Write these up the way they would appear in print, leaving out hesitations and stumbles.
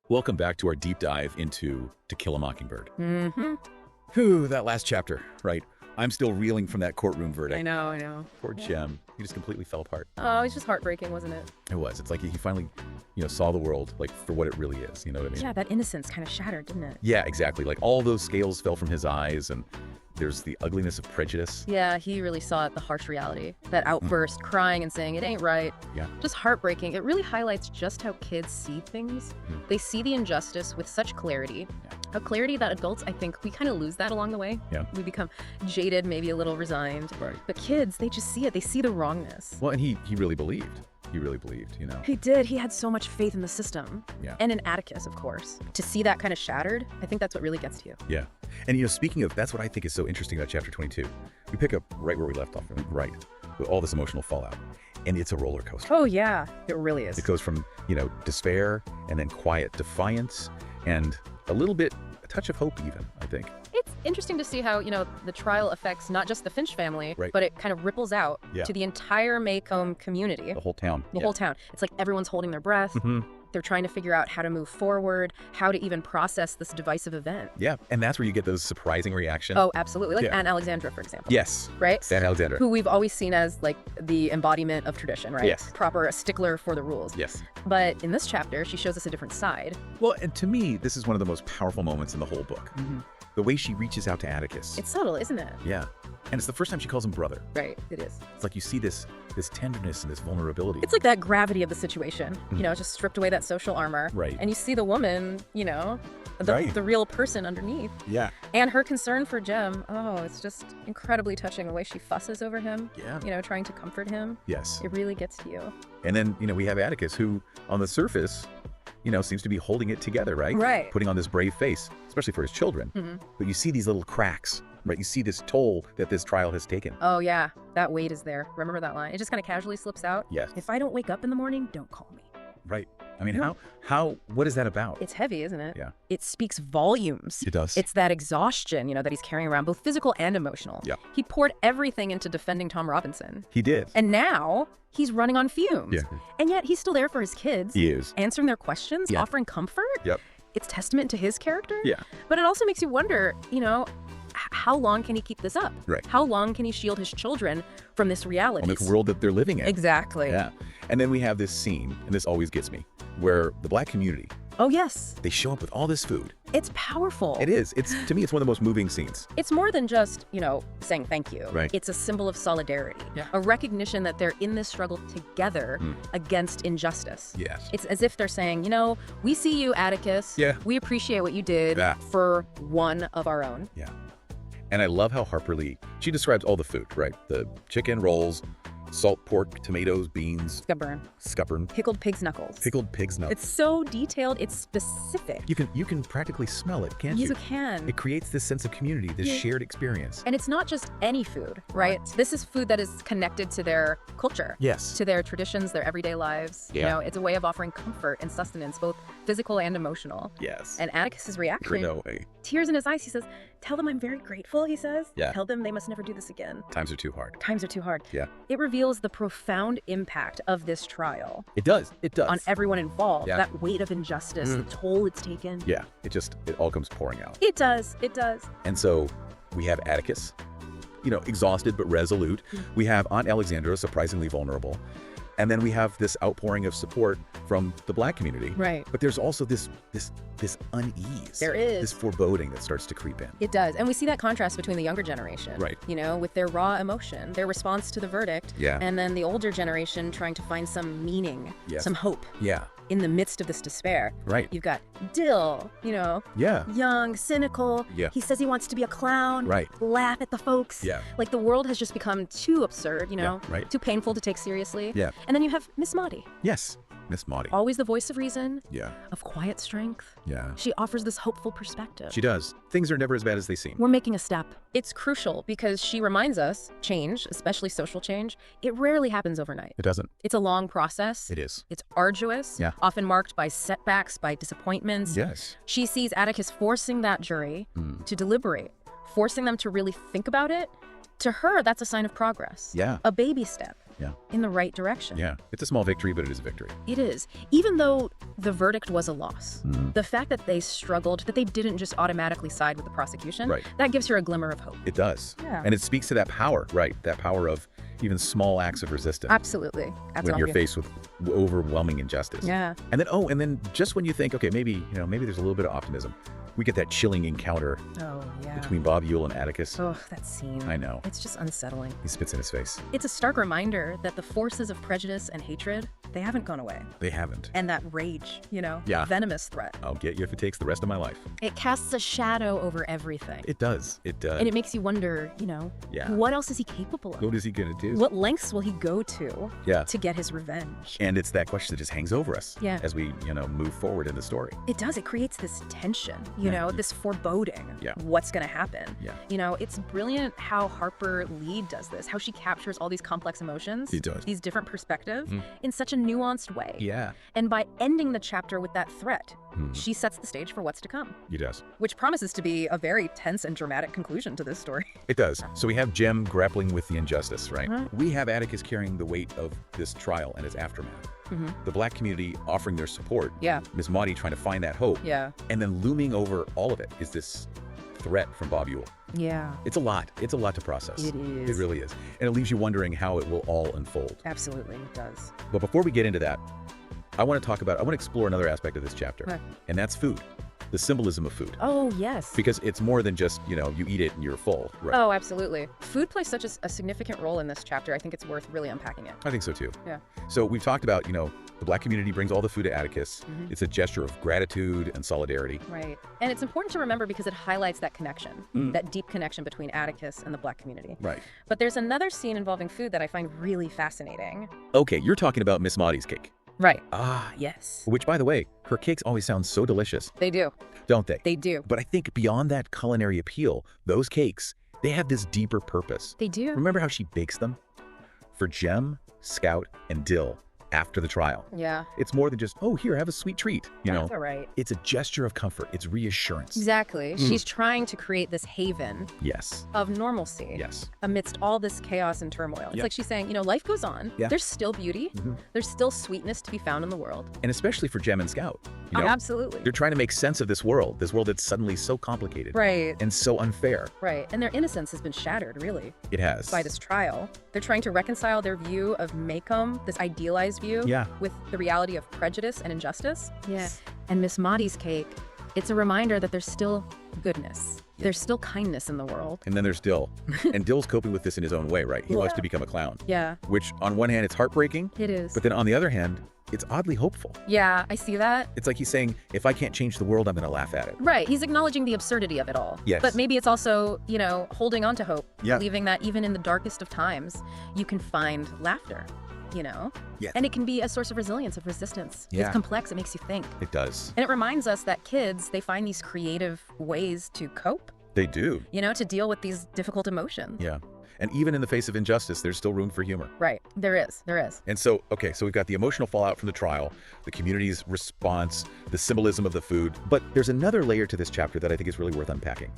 Welcome back to our deep dive into To Kill a Mockingbird. Mm-hmm. Whew, that last chapter, right? I'm still reeling from that courtroom verdict. I know. Poor Jem. He just completely fell apart. Oh, it's just heartbreaking, wasn't it? It was. It's like he finally, saw the world like for what it really is. You know what I mean? Yeah, that innocence kind of shattered, didn't it? Yeah, exactly. Like all those scales fell from his eyes, and there's the ugliness of prejudice. Yeah, he really saw it, the harsh reality. That outburst, crying and saying, it ain't right. Yeah. Just heartbreaking. It really highlights just how kids see things. They see the injustice with such clarity. A clarity that adults, I think, we kind of lose that along the way. Yeah. We become jaded, maybe a little resigned. Right. But kids, they just see it. They see the wrongness. Well, and he really believed. He really believed, He did. He had so much faith in the system. Yeah. And in Atticus, of course. To see that kind of shattered, I think that's what really gets to you. Yeah. And, speaking of, that's what I think is so interesting about chapter 22. We pick up right where we left off, right, with all this emotional fallout. And it's a roller coaster. Oh, yeah. It really is. It goes from, despair and then quiet defiance and a touch of hope even, I think. It's interesting to see how, the trial affects not just the Finch family, Right. but it kind of ripples out to the entire Maycomb community. The whole town. The whole town. It's like everyone's holding their breath. Mm-hmm. They're trying to figure out how to move forward, how to even process this divisive event. Yeah, and that's where you get those surprising reactions. Oh, absolutely. Like Yeah. Aunt Alexandra, for example. Yes. Right? Aunt Alexandra. Who we've always seen as like the embodiment of tradition, right? Yes. Proper, a stickler for the rules. Yes. But in this chapter, she shows us a different side. Well, and to me, this is one of the most powerful moments in the whole book. Mm-hmm. The way she reaches out to Atticus. It's subtle, isn't it? Yeah. And it's the first time she calls him brother. Right, it is. It's like you see this tenderness and this vulnerability. It's like that gravity of the situation, just stripped away that social armor. Right. And you see the woman, Right. the real person underneath. Yeah. And her concern for Jem, it's just incredibly touching the way she fusses over him. Yeah. Trying to comfort him. Yes. It really gets to you. And then, we have Atticus who, on the surface, seems to be holding it together, right? Right. Putting on this brave face, especially for his children. Mm-hmm. But you see these little cracks, right? You see this toll that this trial has taken. Oh, yeah. That weight is there. Remember that line? It just kind of casually slips out. Yes. If I don't wake up in the morning, don't call me. Right. I mean, what is that about? It's heavy, isn't it? Yeah. It speaks volumes. It does. It's that exhaustion, that he's carrying around, both physical and emotional. Yeah. He poured everything into defending Tom Robinson. He did. And now he's running on fumes. Yeah. And yet he's still there for his kids. He is. Answering their questions, Yeah. offering comfort. Yep. It's testament to his character. Yeah. But it also makes you wonder, how long can he keep this up? Right. How long can he shield his children from this reality? On this world that they're living in. Exactly. Yeah. And then we have this scene, and this always gets me, where the Black community, Oh, yes. they show up with all this food. It's powerful. It is. To me, it's one of the most moving scenes. It's more than just, saying thank you. Right. It's a symbol of solidarity. Yeah. A recognition that they're in this struggle together against injustice. Yes. It's as if they're saying, we see you, Atticus. Yeah. We appreciate what you did Yeah. for one of our own. Yeah. And I love how Harper Lee, she describes all the food, right? The chicken, rolls, salt pork, tomatoes, beans, scuppern, Pickled pig's knuckles. pickled pig's nuts. It's so detailed. It's specific. You can practically smell it, can't you? Yes, you can. It creates this sense of community, this shared experience. And it's not just any food, right? This is food that is connected to their culture. Yes. To their traditions, their everyday lives. Yeah. It's a way of offering comfort and sustenance, both physical and emotional. Yes. And Atticus's reaction, No way. tears in his eyes, he says, tell them I'm very grateful, he says. Yeah. Tell them they must never do this again. Times are too hard. Times are too hard. Yeah. It reveals the profound impact of this trial It does. It does. on everyone involved. Yeah. That weight of injustice, the toll it's taken. Yeah. It all comes pouring out. It does. It does. And so we have Atticus, exhausted but resolute. We have Aunt Alexandra, surprisingly vulnerable. And then we have this outpouring of support from the Black community. Right. But there's also this unease. There is. This foreboding that starts to creep in. It does. And we see that contrast between the younger generation, Right. With their raw emotion, their response to the verdict, Yeah. and then the older generation trying to find some meaning, Yes. some hope Yeah. in the midst of this despair. Right. You've got Dill, Yeah. young, cynical. Yeah. He says he wants to be a clown, Right. laugh at the folks. Yeah. Like the world has just become too absurd, Yeah, right. too painful to take seriously. Yeah. And then you have Miss Maudie, Yes. Miss Maudie. always the voice of reason, Yeah. of quiet strength. Yeah. She offers this hopeful perspective. She does. Things are never as bad as they seem. We're making a step. It's crucial because she reminds us change, especially social change, it rarely happens overnight. It doesn't. It's a long process. It is. It's arduous, Yeah. often marked by setbacks, by disappointments. Yes. She sees Atticus forcing that jury to deliberate, forcing them to really think about it. To her, that's a sign of progress. Yeah. A baby step. Yeah. in the right direction. Yeah. It's a small victory, but it is a victory. It is. Even though the verdict was a loss, the fact that they struggled, that they didn't just automatically side with the prosecution, Right. that gives her a glimmer of hope. It does. Yeah. And it speaks to that power, right? That power of even small acts of resistance Absolutely. when you're faced with overwhelming injustice. Yeah. And then just when you think, okay, maybe there's a little bit of optimism, we get that chilling encounter Oh, yeah. between Bob Ewell and Atticus. Oh, that scene. I know. It's just unsettling. He spits in his face. It's a stark reminder that the forces of prejudice and hatred, they haven't gone away. They haven't. And that rage, Yeah. venomous threat. I'll get you if it takes the rest of my life. It casts a shadow over everything. It does. It does. And it makes you wonder, Yeah. what else is he capable of? What is he going to do? What lengths will he go to Yeah. to get his revenge? And it's that question that just hangs over us Yeah. as we, move forward in the story. It does. It creates this tension, Yeah. this foreboding. Yeah. What's going to happen? Yeah. It's brilliant how Harper Lee does this, how she captures all these complex emotions, She does. these different perspectives in such a nuanced way. Yeah. And by ending the chapter with that threat, she sets the stage for what's to come, He does. which promises to be a very tense and dramatic conclusion to this story. It does. So we have Jem grappling with the injustice, right? Uh-huh. We have Atticus carrying the weight of this trial and its aftermath. The Black community offering their support. Yeah. Miss Maudie trying to find that hope. Yeah. And then looming over all of it is this threat from Bob Ewell. Yeah. It's a lot. It's a lot to process. It is. It really is. And it leaves you wondering how it will all unfold. Absolutely, it does. But before we get into that, I want to explore another aspect of this chapter, Okay. and that's food, the symbolism of food. Oh, yes. Because it's more than just, you eat it and you're full, right? Oh, absolutely. Food plays such a significant role in this chapter. I think it's worth really unpacking it. I think so too. Yeah. So we've talked about, the Black community brings all the food to Atticus. It's a gesture of gratitude and solidarity. Right. And it's important to remember because it highlights that connection, that deep connection between Atticus and the Black community. Right. But there's another scene involving food that I find really fascinating. Okay, you're talking about Miss Maudie's cake. Right. Ah, Yes. which, by the way, her cakes always sound so delicious, They do. don't they? They do. But I think beyond that culinary appeal, those cakes, they have this deeper purpose. They do. Remember how she bakes them? For Jem, Scout, and Dill after the trial. Yeah. It's more than just, oh, here, have a sweet treat. That's all right. It's a gesture of comfort. It's reassurance. Exactly. She's trying to create this haven Yes. of normalcy Yes. amidst all this chaos and turmoil. It's Yeah. like she's saying, life goes on. Yeah. There's still beauty. There's still sweetness to be found in the world. And especially for Jem and Scout. Absolutely. They're trying to make sense of this world that's suddenly so complicated. Right. And so unfair. Right. And their innocence has been shattered, really, It has. by this trial. They're trying to reconcile their view of Maycomb, this idealized view, Yeah. with the reality of prejudice and injustice. Yeah. And Miss Maudie's cake, it's a reminder that there's still goodness. There's still kindness in the world. And then there's Dill. And Dill's coping with this in his own way, right? He wants to become a clown. Yeah, Which, on one hand, it's heartbreaking. it is. But then on the other hand, it's oddly hopeful. Yeah, I see that. It's like he's saying, if I can't change the world, I'm going to laugh at it. Right. He's acknowledging the absurdity of it all. Yes. But maybe it's also, holding on to hope. Yeah. Believing that even in the darkest of times, you can find laughter, Yes. And it can be a source of resilience, of resistance. Yeah. It's complex. It makes you think. It does. And it reminds us that kids, they find these creative ways to cope, They do. to deal with these difficult emotions. Yeah. And even in the face of injustice, there's still room for humor. Right. There is. There is. And so, so we've got the emotional fallout from the trial, the community's response, the symbolism of the food. But there's another layer to this chapter that I think is really worth unpacking.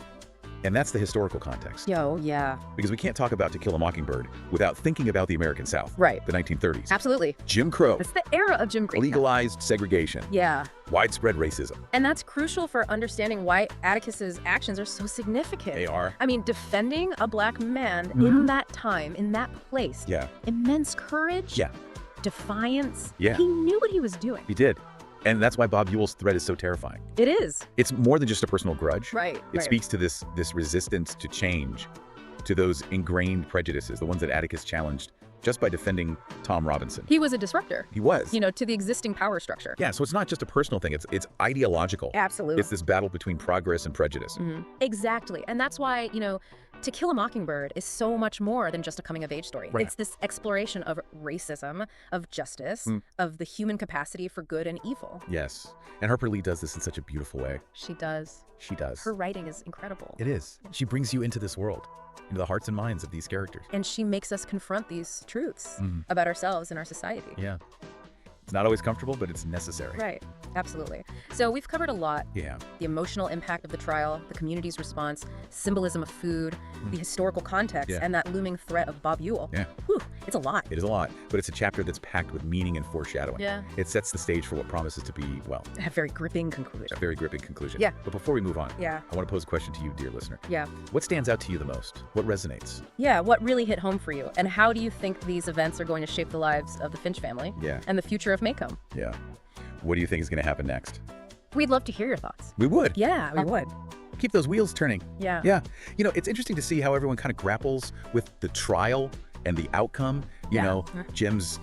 And that's the historical context. Yeah. Because we can't talk about To Kill a Mockingbird without thinking about the American South. Right. The 1930s. Absolutely. Jim Crow. It's the era of Jim Crow. Legalized segregation. Yeah. Widespread racism. And that's crucial for understanding why Atticus's actions are so significant. They are. I mean, defending a Black man in that time, in that place. Yeah. Immense courage. Yeah. Defiance. Yeah. He knew what he was doing. He did. And that's why Bob Ewell's threat is so terrifying. It is. It's more than just a personal grudge. Right. It speaks to this resistance to change, to those ingrained prejudices, the ones that Atticus challenged just by defending Tom Robinson. He was a disruptor. He was. To the existing power structure. Yeah, so it's not just a personal thing, it's ideological. Absolutely. It's this battle between progress and prejudice. Exactly. And that's why, To Kill a Mockingbird is so much more than just a coming-of-age story. Right. It's this exploration of racism, of justice, of the human capacity for good and evil. Yes. And Harper Lee does this in such a beautiful way. She does. She does. Her writing is incredible. It is. She brings you into this world, into the hearts and minds of these characters. And she makes us confront these truths about ourselves and our society. Yeah. It's not always comfortable, but it's necessary. Right. Absolutely. So we've covered a lot. Yeah. The emotional impact of the trial, the community's response, symbolism of food, the historical context, and that looming threat of Bob Ewell. Yeah. Whew, it's a lot. It is a lot, but it's a chapter that's packed with meaning and foreshadowing. Yeah. It sets the stage for what promises to be, well, A very gripping conclusion. a very gripping conclusion. Yeah. But before we move on, Yeah. I want to pose a question to you, dear listener. Yeah. What stands out to you the most? What resonates? Yeah, what really hit home for you? And how do you think these events are going to shape the lives of the Finch family Yeah. and the future of Maycomb? Yeah. What do you think is going to happen next? We'd love to hear your thoughts. We would. Yeah, we would. Keep those wheels turning. Yeah. Yeah. You know, it's interesting to see how everyone kind of grapples with the trial and the outcome. You know, Jim's,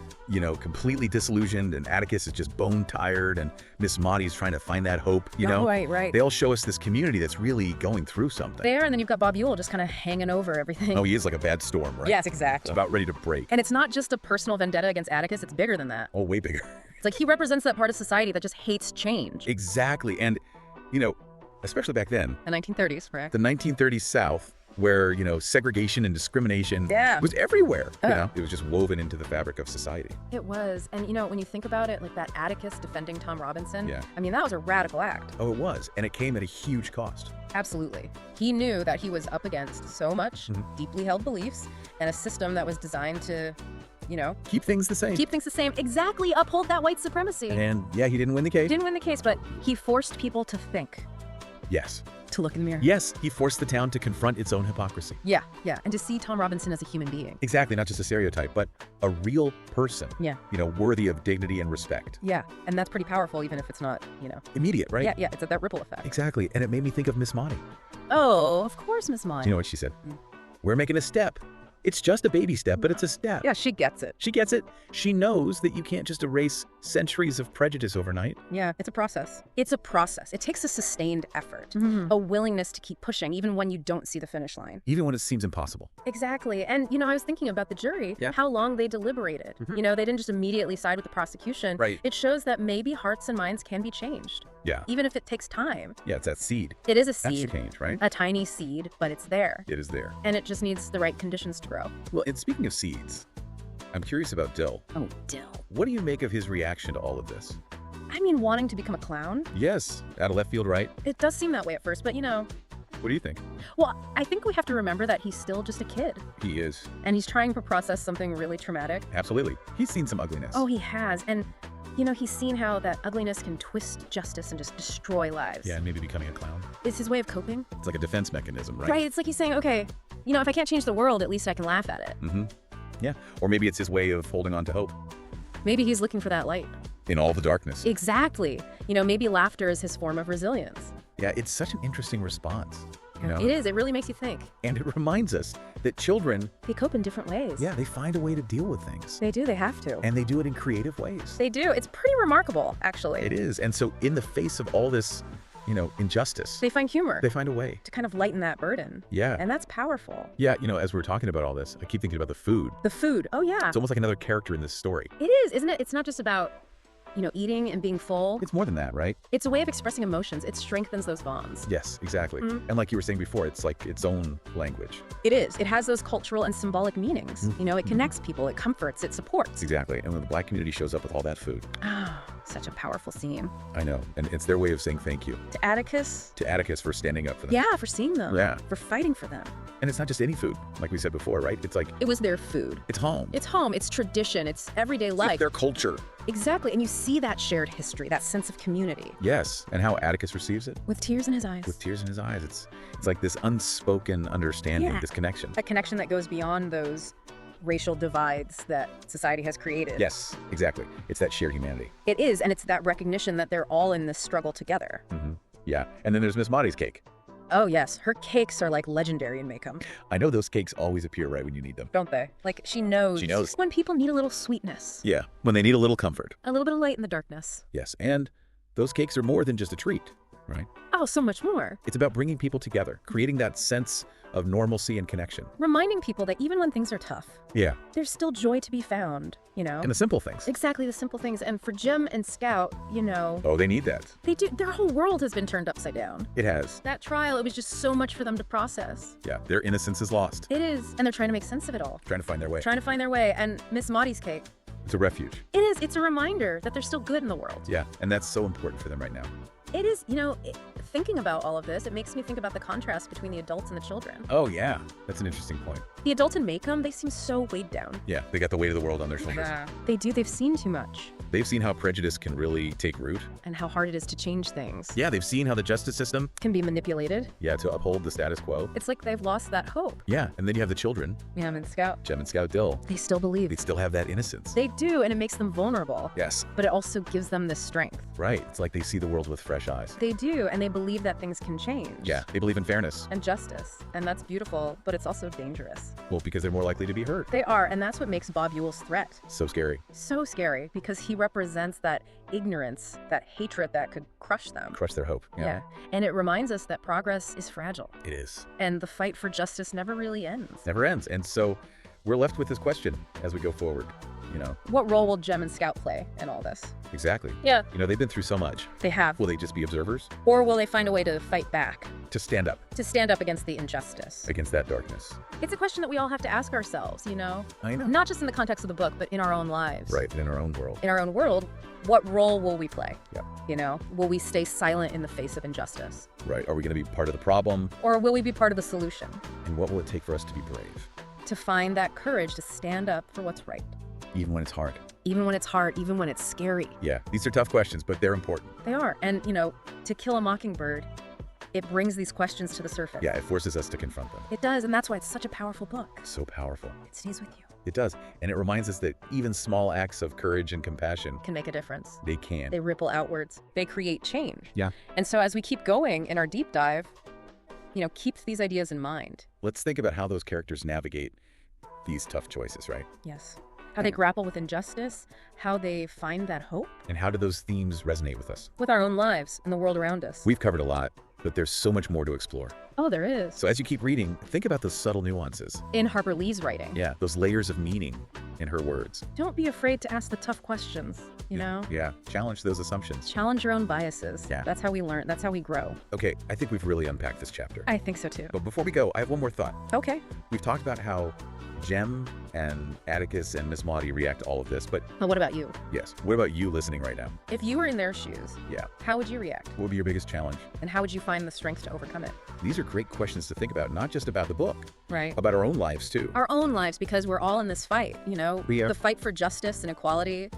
completely disillusioned, and Atticus is just bone tired, and Miss Maudie's trying to find that hope, Right. They all show us this community that's really going through something. There, and then you've got Bob Ewell just kind of hanging over everything. Oh, he is like a bad storm, right? Yes, It's exactly. about ready to break. And it's not just a personal vendetta against Atticus, it's bigger than that. Oh, way bigger. It's like he represents that part of society that just hates change. Exactly. And, especially back then, The 1930s, correct? the 1930s South, where, segregation and discrimination was everywhere. It was just woven into the fabric of society. It was. And, when you think about it, like that Atticus defending Tom Robinson, Yeah. I mean, that was a radical act. Oh, it was. And it came at a huge cost. Absolutely. He knew that he was up against so much deeply held beliefs and a system that was designed to, Keep things the same. keep things the same. Exactly. Uphold that white supremacy. And, yeah, he didn't win the case. Didn't win the case, but he forced people to think, Yes. to look in the mirror. Yes, he forced the town to confront its own hypocrisy. Yeah. And to see Tom Robinson as a human being. Exactly, not just a stereotype, but a real person. Yeah. Worthy of dignity and respect. Yeah. And that's pretty powerful, even if it's not, Immediate, right? Yeah. It's that ripple effect. Exactly, and it made me think of Miss Maudie. Oh, of course, Miss Maudie. You know what she said? We're making a step. It's just a baby step, but it's a step. Yeah, she gets it. She gets it. She knows that you can't just erase centuries of prejudice overnight. Yeah, it's a process. It's a process. It takes a sustained effort, a willingness to keep pushing, even when you don't see the finish line. Even when it seems impossible. Exactly. And, I was thinking about the jury, how long they deliberated. They didn't just immediately side with the prosecution. Right. It shows that maybe hearts and minds can be changed. Yeah. Even if it takes time. Yeah, it's that seed. It is a That's seed. change, right? A tiny seed, but it's there. It is there. And it just needs the right conditions to grow. Well, and speaking of seeds, I'm curious about Dill. Oh, Dill. What do you make of his reaction to all of this? I mean, wanting to become a clown? Yes, out of left field, right? It does seem that way at first, but What do you think? well, I think we have to remember that he's still just a kid. He is. And he's trying to process something really traumatic. Absolutely. He's seen some ugliness. Oh, he has. And, he's seen how that ugliness can twist justice and just destroy lives. Yeah, and maybe becoming a clown. It's his way of coping. It's like a defense mechanism, right? Right. It's like he's saying, okay, if I can't change the world, at least I can laugh at it. Mm-hmm. Yeah. Or maybe it's his way of holding on to hope Maybe he's looking for that light. in all the darkness. Exactly. Maybe laughter is his form of resilience. Yeah, it's such an interesting response. It is. It really makes you think. And it reminds us that children, They cope in different ways. yeah, they find a way to deal with things. They do. They have to. And they do it in creative ways. They do. It's pretty remarkable, actually. It is. And so in the face of all this, injustice, They find humor they find a way. to kind of lighten that burden. Yeah. And that's powerful. Yeah, as we're talking about all this, I keep thinking about the food. The food. Oh, yeah. It's almost like another character in this story. It is, isn't it? It's not just about, eating and being full. It's more than that, right? It's a way of expressing emotions. It strengthens those bonds. Yes, exactly. And like you were saying before, it's like its own language. It is. It has those cultural and symbolic meanings. It connects people. It comforts. It supports. Exactly. And when the Black community shows up with all that food, Oh, such a powerful scene. I know. And it's their way of saying thank you To Atticus. to Atticus for standing up for them. Yeah, for seeing them. Yeah. For fighting for them. And it's not just any food, like we said before, right? It's like, It was their food. it's home. It's home. It's tradition. It's everyday It's life. their culture. Exactly. And you see that shared history, that sense of community. Yes. And how Atticus receives it? With tears in his eyes. With tears in his eyes. It's like this unspoken understanding, Yeah. this connection. A connection that goes beyond those racial divides that society has created. Yes, exactly. It's that shared humanity. It is. And it's that recognition that they're all in this struggle together. Yeah. And then there's Miss Maudie's cake. Oh, yes. Her cakes are like legendary in Maycomb, I know those cakes always appear right when you need them. don't they? Like she knows. She knows. When people need a little sweetness, Yeah. When they need a little comfort. a little bit of light in the darkness. Yes. And those cakes are more than just a treat, right? Oh, so much more. It's about bringing people together, creating that sense of normalcy and connection. Reminding people that even when things are tough, Yeah. there's still joy to be found, And the simple things. Exactly, the simple things. And for Jim and Scout, Oh, they need that. they do. Their whole world has been turned upside down. It has. That trial, it was just so much for them to process. Yeah. Their innocence is lost. It is. And they're trying to make sense of it all. Trying to find their way. Trying to find their way. And Miss Maudie's cake, It's a refuge. It is. It's a reminder that there's still good in the world. Yeah, and that's so important for them right now. It is, thinking about all of this, it makes me think about the contrast between the adults and the children. Oh, yeah. That's an interesting point. The adults in Maycomb, they seem so weighed down. Yeah, they got the weight of the world on their shoulders. Yeah. They do. They've seen too much. They've seen how prejudice can really take root. And how hard it is to change things. Yeah, they've seen how the justice system Can be manipulated. Yeah, to uphold the status quo. It's like they've lost that hope. Yeah, and then you have the children, Jem and Scout. Jem and Scout Dill. They still believe. They still have that innocence. They do, and it makes them vulnerable. Yes, But it also gives them this strength. right. It's like they see the world with fresh eyes. They do, and they believe that things can change. Yeah, they believe in fairness. And justice. And that's beautiful, but it's also dangerous. Well, because they're more likely to be hurt. They are, and that's what makes Bob Ewell's threat So scary. so scary, because he represents that ignorance, that hatred that could crush them. Crush their hope. Yeah. And it reminds us that progress is fragile, It is. and the fight for justice never really ends. Never ends. And so we're left with this question as we go forward. What role will Jem and Scout play in all this? Exactly. Yeah. They've been through so much. They have. Will they just be observers? Or will they find a way to fight back, To stand up to stand up against the injustice? against that darkness. It's a question that we all have to ask ourselves, I know. Not just in the context of the book, but in our own lives. Right, in our own world. In our own world, what role will we play? Yeah. Will we stay silent in the face of injustice? Right. Are we going to be part of the problem? Or will we be part of the solution? And what will it take for us to be brave? To find that courage to stand up for what's right. Even when it's hard. Even when it's hard, even when it's scary. Yeah, these are tough questions, but they're important. They are. And, To Kill a Mockingbird, it brings these questions to the surface. Yeah, it forces us to confront them. It does, and that's why it's such a powerful book. So powerful. It stays with you. It does. And it reminds us that even small acts of courage and compassion, Can make a difference. they can. They ripple outwards. They create change. Yeah. And so as we keep going in our deep dive, keep these ideas in mind. Let's think about how those characters navigate these tough choices, right? Yes. How they grapple with injustice, how they find that hope And how do those themes resonate with us? with our own lives and the world around us. We've covered a lot, but there's so much more to explore. Oh, there is. So as you keep reading, think about those subtle nuances. In Harper Lee's writing. Yeah, those layers of meaning in her words. Don't be afraid to ask the tough questions, Yeah, challenge those assumptions. Challenge your own biases. Yeah. That's how we learn. That's how we grow. Okay, I think we've really unpacked this chapter. I think so too. But before we go, I have one more thought. Okay. We've talked about how Jem and Atticus and Miss Maudie react to all of this, but Well, what about you? yes, what about you listening right now? If you were in their shoes, Yeah, how would you react? what would be your biggest challenge? And how would you find the strength to overcome it? These are great questions to think about, not just about the book, Right. about our own lives too. Our own lives, because we're all in this fight, We are. The fight for justice and equality.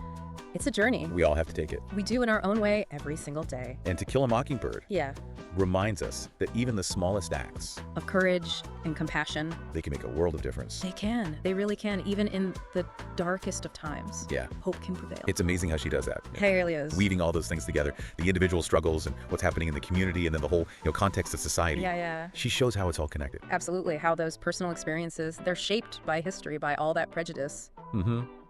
It's a journey. We all have to take it. We do in our own way every single day. And To Kill a Mockingbird Yeah. reminds us that even the smallest acts, Of courage and compassion. they can make a world of difference. They can. They really can. Even in the darkest of times. Yeah, Hope can prevail. it's amazing how she does that. It really is. Weaving all those things together, the individual struggles and what's happening in the community and then the whole context of society. Yeah. She shows how it's all connected. Absolutely. How those personal experiences, they're shaped by history, by all that prejudice.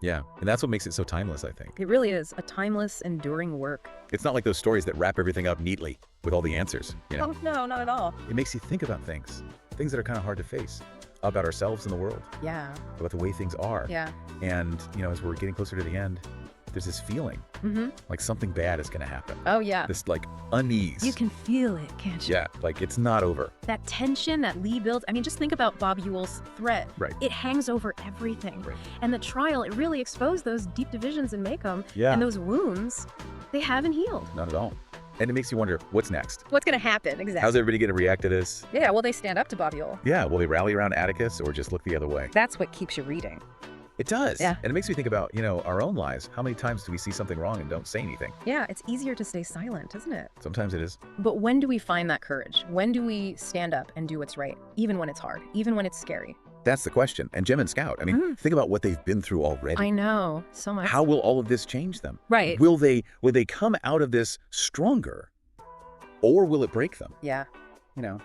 Yeah, and that's what makes it so timeless, I think. It really is a timeless, enduring work. It's not like those stories that wrap everything up neatly with all the answers. Oh, no, not at all. It makes you think about things that are kind of hard to face, about ourselves and the world, Yeah. about the way things are. Yeah. And, as we're getting closer to the end, there's this feeling like something bad is going to happen. Oh, yeah. This unease. You can feel it, can't you? Yeah, it's not over. That tension that Lee builds. I mean, just think about Bob Ewell's threat. Right. It hangs over everything. Right. And the trial, it really exposed those deep divisions in Maycomb. Yeah. And those wounds, they haven't healed. Not at all. And it makes you wonder, what's next? What's going to happen? Exactly. How's everybody going to react to this? Yeah, will they stand up to Bob Ewell? Yeah, will they rally around Atticus or just look the other way? That's what keeps you reading. It does. Yeah. And it makes me think about, our own lives. How many times do we see something wrong and don't say anything? Yeah, it's easier to stay silent, isn't it? Sometimes it is. But when do we find that courage? When do we stand up and do what's right? Even when it's hard, even when it's scary. That's the question. And Jem and Scout, think about what they've been through already. I know, so much. How will all of this change them? Right. Will they come out of this stronger, or will it break them? Yeah.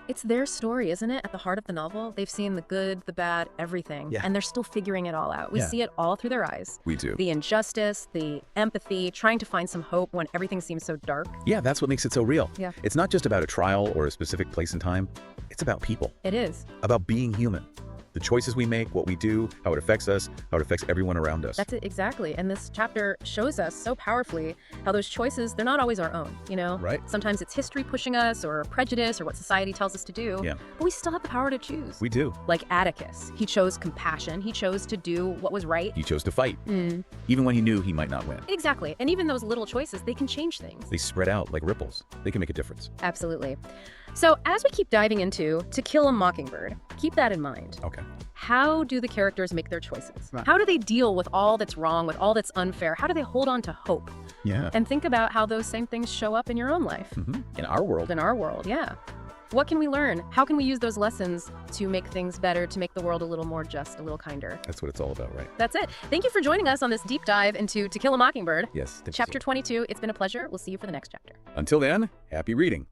It's their story, isn't it? At the heart of the novel, they've seen the good, the bad, everything. Yeah. And they're still figuring it all out. We Yeah. see it all through their eyes. We do. The injustice, the empathy, trying to find some hope when everything seems so dark. Yeah, that's what makes it so real. Yeah. It's not just about a trial or a specific place and time. It's about people, It is. about being human. The choices we make, what we do, how it affects us, how it affects everyone around us. That's it, exactly. And this chapter shows us so powerfully how those choices, they're not always our own, you know? Right. Sometimes it's history pushing us or prejudice or what society tells us to do. Yeah. But we still have the power to choose. We do. Like Atticus. He chose compassion. He chose to do what was right. He chose to fight, even when he knew he might not win. Exactly. And even those little choices, they can change things. They spread out like ripples. They can make a difference. Absolutely. So as we keep diving into To Kill a Mockingbird, keep that in mind. Okay. How do the characters make their choices? How do they deal with all that's wrong, with all that's unfair? How do they hold on to hope? Yeah. And think about how those same things show up in your own life. In our world. In our world, yeah. What can we learn? How can we use those lessons to make things better, to make the world a little more just, a little kinder? That's what it's all about, right? That's it. Thank you for joining us on this deep dive into To Kill a Mockingbird. Yes. Chapter 22. It's been a pleasure. We'll see you for the next chapter. Until then, happy reading.